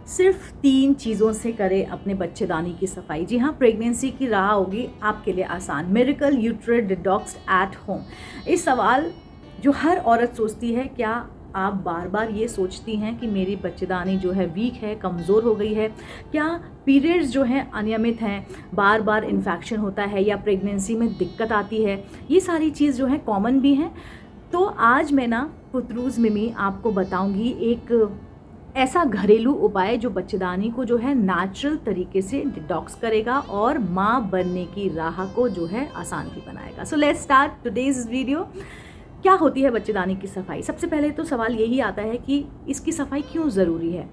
सिर्फ 3 चीज़ों से करें अपने बच्चेदानी की सफाई। जी हाँ, प्रेगनेंसी की राह होगी आपके लिए आसान। Miracle uterus detox at home. इस सवाल जो हर औरत सोचती है, क्या आप बार बार ये सोचती हैं कि मेरी बच्चेदानी जो है वीक है, कमज़ोर हो गई है? क्या पीरियड्स जो हैं अनियमित हैं, बार बार इन्फेक्शन होता है या प्रेगनेंसी में दिक्कत आती है? ये सारी चीज़ जो है कॉमन भी हैं। तो आज मैं ना पुत्रूज़ मिमी आपको बताऊंगी एक ऐसा घरेलू उपाय जो बच्चेदानी को जो है नेचुरल तरीके से डिटॉक्स करेगा और माँ बनने की राह को जो है आसान भी बनाएगा। So let's start today's video. क्या होती है बच्चेदानी की सफाई? सबसे पहले तो सवाल यही आता है कि इसकी सफाई क्यों ज़रूरी है।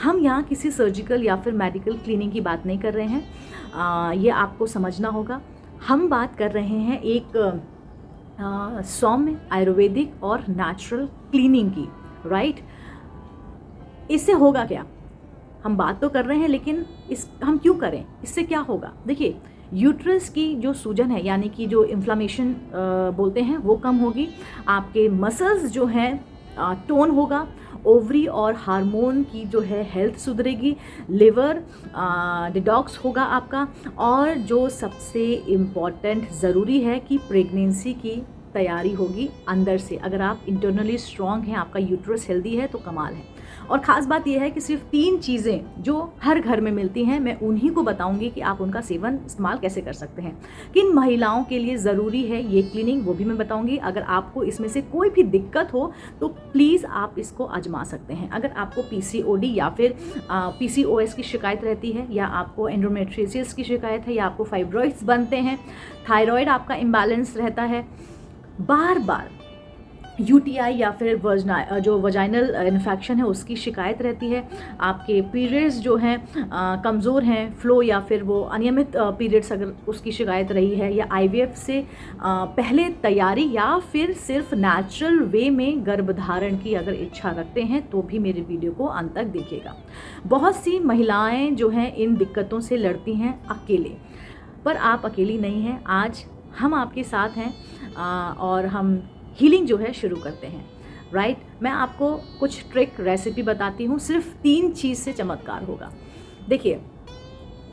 हम यहाँ किसी सर्जिकल या फिर मेडिकल क्लीनिंग की बात नहीं कर रहे हैं, ये आपको समझना होगा। हम बात कर रहे हैं एक सौम्य आयुर्वेदिक और नेचुरल क्लीनिंग की, राइट। इससे होगा क्या? हम बात तो कर रहे हैं, लेकिन हम क्यों करें? इससे क्या होगा? देखिए, यूट्रस की जो सूजन है, यानी कि जो इन्फ्लामेशन बोलते हैं, वो कम होगी। आपके मसल्स जो हैं टोन होगा। ओवरी और हार्मोन की जो है हेल्थ सुधरेगी। लिवर डिटॉक्स होगा आपका। और जो सबसे इम्पॉर्टेंट ज़रूरी है कि प्रेगनेंसी की तैयारी होगी अंदर से। अगर आप इंटरनली स्ट्रॉन्ग हैं, आपका यूट्रस हेल्दी है, तो कमाल है। और ख़ास बात यह है कि सिर्फ 3 चीज़ें जो हर घर में मिलती हैं, मैं उन्हीं को बताऊंगी कि आप उनका सेवन इस्तेमाल कैसे कर सकते हैं। किन महिलाओं के लिए ज़रूरी है ये क्लीनिंग, वो भी मैं बताऊंगी। अगर आपको इसमें से कोई भी दिक्कत हो तो प्लीज़ आप इसको आजमा सकते हैं। अगर आपको पीसीओडी या फिर पीसीओएस की शिकायत रहती है, या आपको एंडोमेट्रियोसिस की शिकायत है, या आपको फाइब्रॉइड्स बनते हैं, थायराइड आपका इम्बैलेंस रहता है, बार बार यूटीआई या फिर जो वजाइनल इन्फेक्शन है उसकी शिकायत रहती है, आपके पीरियड्स जो हैं कमज़ोर हैं, फ्लो या फिर वो अनियमित पीरियड्स अगर उसकी शिकायत रही है, या आईवीएफ से पहले तैयारी या फिर सिर्फ नेचुरल वे में गर्भधारण की अगर इच्छा रखते हैं, तो भी मेरे वीडियो को अंत तक देखिएगा। बहुत सी महिलाएं जो हैं इन दिक्कतों से लड़ती हैं अकेले, पर आप अकेली नहीं हैं। आज हम आपके साथ हैं और हम हीलिंग जो है शुरू करते हैं, राइट। मैं आपको कुछ ट्रिक रेसिपी बताती हूँ। सिर्फ 3 चीज़ से चमत्कार होगा। देखिए,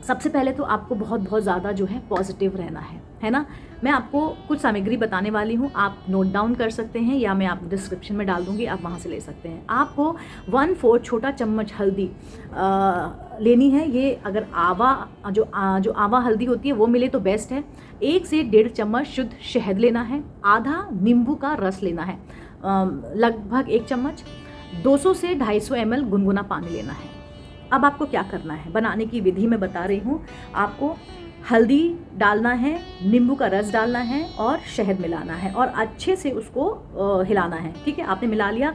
सबसे पहले तो आपको बहुत बहुत ज़्यादा जो है पॉजिटिव रहना है ना। मैं आपको कुछ सामग्री बताने वाली हूँ, आप नोट डाउन कर सकते हैं, या मैं आप डिस्क्रिप्शन में डाल दूँगी, आप वहाँ से ले सकते हैं। आपको 1/4 छोटा चम्मच हल्दी लेनी है। ये अगर जो आवा हल्दी होती है वो मिले तो बेस्ट है। 1 से 1.5 चम्मच शुद्ध शहद लेना है। आधा नींबू का रस लेना है, लगभग 1 चम्मच। 200 से 250 ml गुनगुना पानी लेना है। अब आपको क्या करना है, बनाने की विधि मैं बता रही हूँ। आपको हल्दी डालना है, नींबू का रस डालना है और शहद मिलाना है, और अच्छे से उसको हिलाना है। ठीक है, आपने मिला लिया।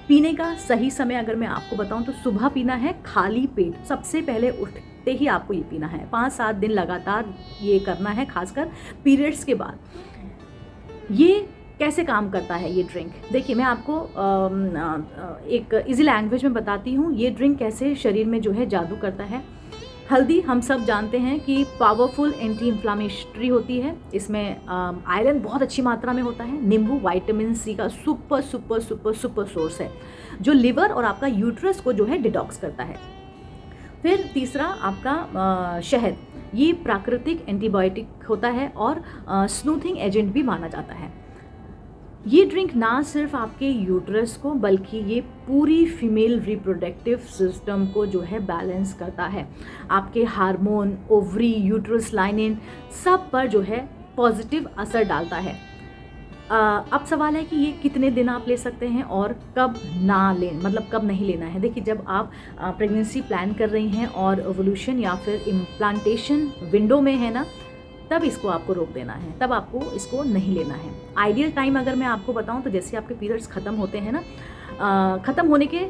पीने का सही समय अगर मैं आपको बताऊं तो सुबह पीना है, खाली पेट। सबसे पहले उठते ही आपको ये पीना है। 5-7 दिन लगातार ये करना है, खासकर पीरियड्स के बाद। ये कैसे काम करता है ये ड्रिंक? देखिए, मैं आपको एक इजी लैंग्वेज में बताती हूँ ये ड्रिंक कैसे शरीर में जो है जादू करता है। हल्दी हम सब जानते हैं कि पावरफुल एंटी इन्फ्लामेटरी होती है। इसमें आयरन बहुत अच्छी मात्रा में होता है। नींबू विटामिन सी का super super super super source है, जो लिवर और आपका यूट्रस को जो है डिटॉक्स करता है। फिर तीसरा आपका शहद, ये प्राकृतिक एंटीबायोटिक होता है और स्मूथिंग एजेंट भी माना जाता है। ये ड्रिंक ना सिर्फ आपके यूट्रस को, बल्कि ये पूरी फीमेल रिप्रोडक्टिव सिस्टम को जो है बैलेंस करता है। आपके हार्मोन, ओवरी, यूट्रस लाइनिंग सब पर जो है पॉजिटिव असर डालता है। अब सवाल है कि ये कितने दिन आप ले सकते हैं और कब ना लें, मतलब कब नहीं लेना है। देखिए, जब आप प्रेगनेंसी प्लान कर रही हैं और ओवुलेशन या फिर इम्प्लांटेशन विंडो में है ना, तब इसको आपको रोक देना है, तब आपको इसको नहीं लेना है। आइडियल टाइम अगर मैं आपको बताऊं तो जैसे आपके पीरियड्स ख़त्म होते हैं ना, ख़त्म होने के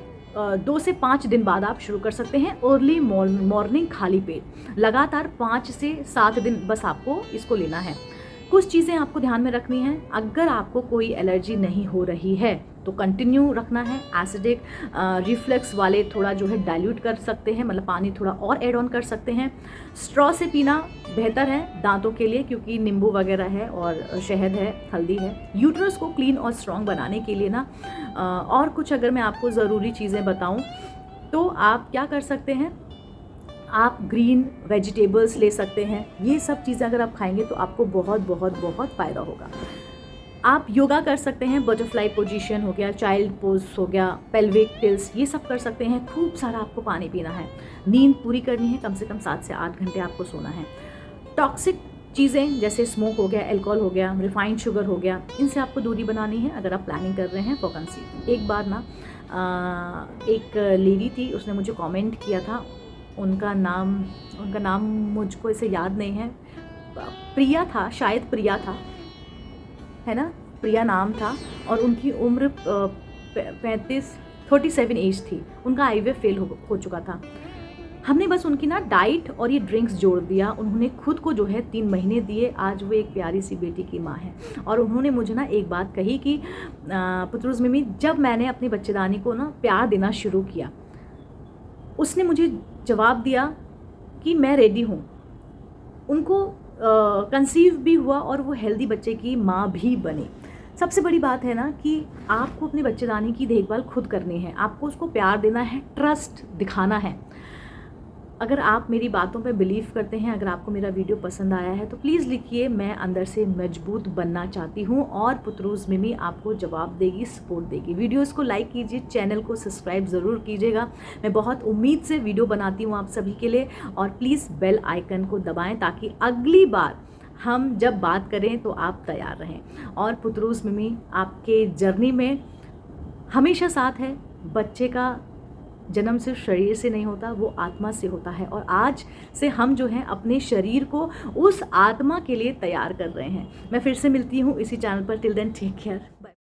2 से 5 दिन बाद आप शुरू कर सकते हैं। अर्ली मॉर्निंग खाली पेट, लगातार 5 से 7 दिन बस आपको इसको लेना है। कुछ चीज़ें आपको ध्यान में रखनी है। अगर आपको कोई एलर्जी नहीं हो रही है तो कंटिन्यू रखना है। एसिडिक रिफ्लक्स वाले थोड़ा जो है डाइल्यूट कर सकते हैं, मतलब पानी थोड़ा और ऐड ऑन कर सकते हैं। स्ट्रॉ से पीना बेहतर है दांतों के लिए, क्योंकि नींबू वगैरह है और शहद है, हल्दी है। यूट्रस को क्लीन और स्ट्रॉन्ग बनाने के लिए ना और कुछ अगर मैं आपको ज़रूरी चीज़ें बताऊं तो आप क्या कर सकते हैं, आप ग्रीन वेजिटेबल्स ले सकते हैं। ये सब चीज़ें अगर आप खाएंगे तो आपको बहुत बहुत बहुत फ़ायदा होगा। आप योगा कर सकते हैं, बटरफ्लाई पोजीशन हो गया, चाइल्ड पोज हो गया, पेल्विक टिल्स, ये सब कर सकते हैं। खूब सारा आपको पानी पीना है, नींद पूरी करनी है, कम से कम 7 से 8 घंटे आपको सोना है। टॉक्सिक चीज़ें जैसे स्मोक हो गया, अल्कोहल हो गया, रिफाइंड शुगर हो गया, इनसे आपको दूरी बनानी है अगर आप प्लानिंग कर रहे हैं फॉर कंसीव। एक बार ना एक लेडी थी, उसने मुझे कमेंट किया था, उनका नाम मुझको ऐसे याद नहीं है, प्रिया था शायद, प्रिया था, है ना, प्रिया नाम था, और उनकी उम्र 37 एज थी। उनका आईवीएफ फेल हो चुका था। हमने बस उनकी ना डाइट और ये ड्रिंक्स जोड़ दिया, उन्होंने खुद को जो है 3 महीने दिए, आज वो एक प्यारी सी बेटी की माँ है। और उन्होंने मुझे ना एक बात कही कि पुत्रुज़ मिमी, जब मैंने अपनी बच्चेदानी को ना प्यार देना शुरू किया, उसने मुझे जवाब दिया कि मैं रेडी हूँ। उनको कंसीव भी हुआ और वो हेल्दी बच्चे की माँ भी बनी। सबसे बड़ी बात है ना कि आपको अपने बच्चेदानी की देखभाल खुद करनी है, आपको उसको प्यार देना है, ट्रस्ट दिखाना है। अगर आप मेरी बातों पे बिलीव करते हैं, अगर आपको मेरा वीडियो पसंद आया है तो प्लीज़ लिखिए, मैं अंदर से मजबूत बनना चाहती हूँ, और पुत्रुज़ मिमी आपको जवाब देगी, सपोर्ट देगी। वीडियोस को लाइक कीजिए, चैनल को सब्सक्राइब ज़रूर कीजिएगा। मैं बहुत उम्मीद से वीडियो बनाती हूँ आप सभी के लिए, और प्लीज़ बेल आइकन को दबाएँ ताकि अगली बार हम जब बात करें तो आप तैयार रहें। और पुत्रुज़ मिमी आपके जर्नी में हमेशा साथ है। बच्चे का जन्म सिर्फ शरीर से नहीं होता, वो आत्मा से होता है, और आज से हम जो हैं अपने शरीर को उस आत्मा के लिए तैयार कर रहे हैं। मैं फिर से मिलती हूँ इसी चैनल पर। Till then take care, bye.